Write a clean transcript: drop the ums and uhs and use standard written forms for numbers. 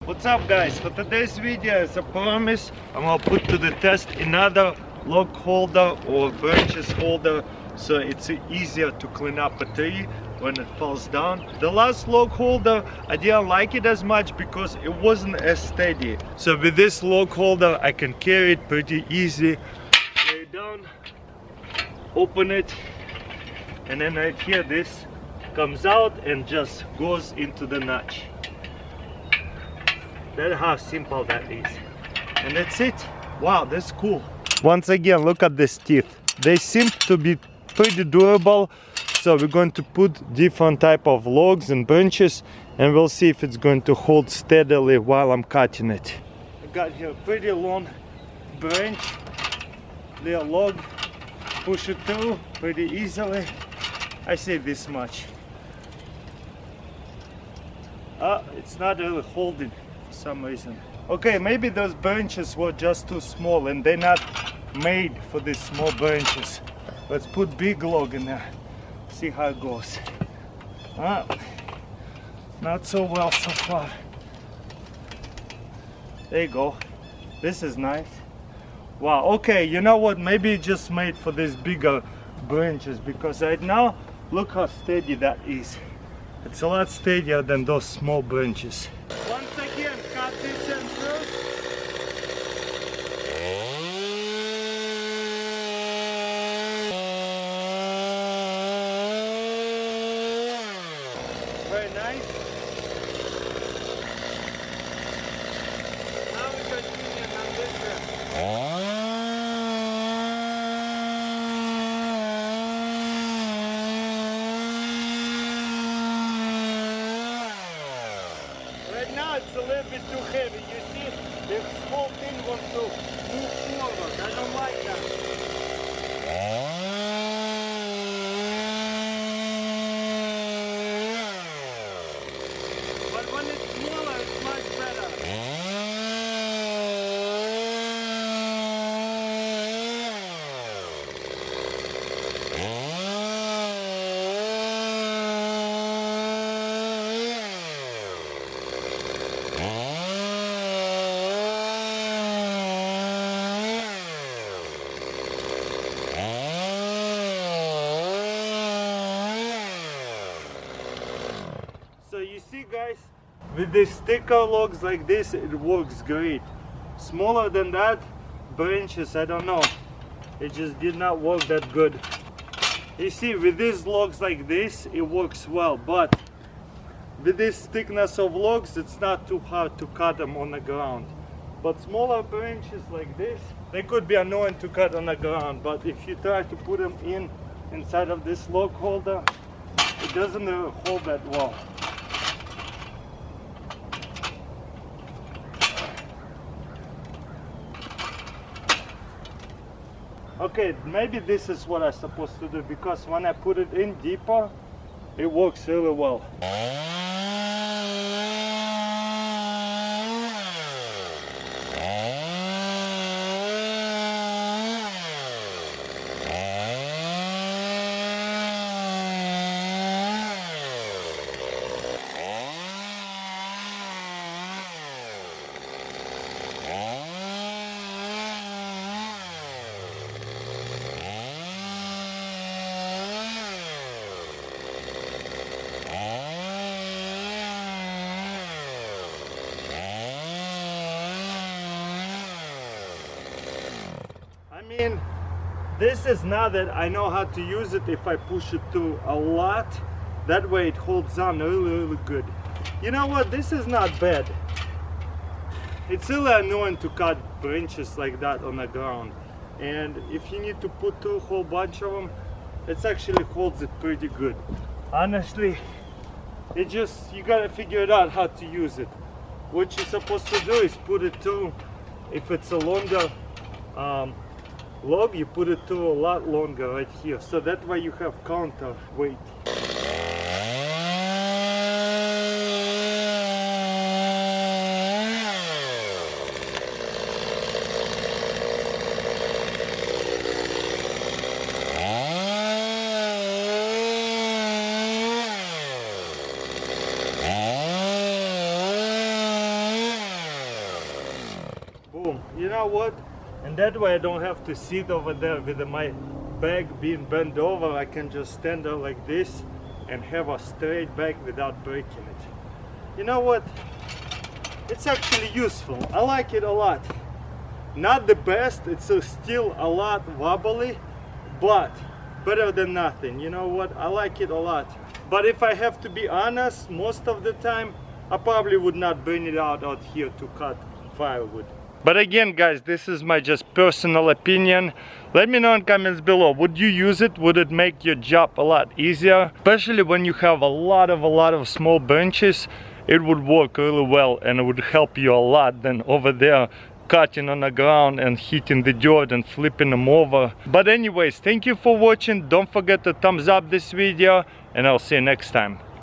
What's up guys? For today's video, as a promise, I'm gonna put to the test another log holder or branches holder so it's easier to clean up a tree when it falls down. The last log holder, I didn't like it as much because it wasn't as steady. So with this log holder, I can carry it pretty easy. Lay it down, open it, and then right here this comes out and just goes into the notch. That's how simple that is. And that's it. Wow, that's cool. Once again, look at these teeth. They seem to be pretty durable. So we're going to put different type of logs and branches and we'll see if it's going to hold steadily while I'm cutting it. I got here a pretty long branch, little log, push it through pretty easily. I say this much. It's not really holding for some reason. Okay, maybe those branches were just too small and they're not made for these small branches. Let's put big log in there. See how it goes. Not so well so far. There you go. This is nice. Wow, okay, you know what? Maybe it's just made for these bigger branches because right now, look how steady that is. It's a lot steadier than those small branches. Once again, cut this end first. Very nice. Now we continue on this end. Right now it's a little bit too heavy. You see, the whole thing wants to move forward. I don't like that. But when it's smaller, it's much better. So you see guys, with these thicker logs like this, it works great. Smaller than that, branches, I don't know. It just did not work that good. You see, with these logs like this, it works well. But with this thickness of logs, it's not too hard to cut them on the ground. But smaller branches like this, they could be annoying to cut on the ground. But if you try to put them inside of this log holder, it doesn't really hold that well. Okay, maybe this is what I'm supposed to do because when I put it in deeper, it works really well. I mean, this is now that I know how to use it. If I push it through a lot, that way it holds on really good. You know what, this is not bad. It's really annoying to cut branches like that on the ground, and if you need to put through a whole bunch of them, it actually holds it pretty good. Honestly, it just, you gotta figure it out how to use it. What you're supposed to do is put it through, if it's a longer log, you put it through a lot longer right here, so that way you have counter weight. boom. You know what? And that way I don't have to sit over there with my back being bent over. I can just stand there like this and have a straight back without breaking it. You know what? It's actually useful. I like it a lot. Not the best, it's still a lot wobbly, but better than nothing. You know what? I like it a lot. But if I have to be honest, most of the time I probably would not bring it out here to cut firewood. But again, guys, this is my just personal opinion. Let me know in comments below. Would you use it? Would it make your job a lot easier? Especially when you have a lot of small branches, it would work really well and it would help you a lot than over there cutting on the ground and hitting the dirt and flipping them over. But anyways, thank you for watching. Don't forget to thumbs up this video and I'll see you next time.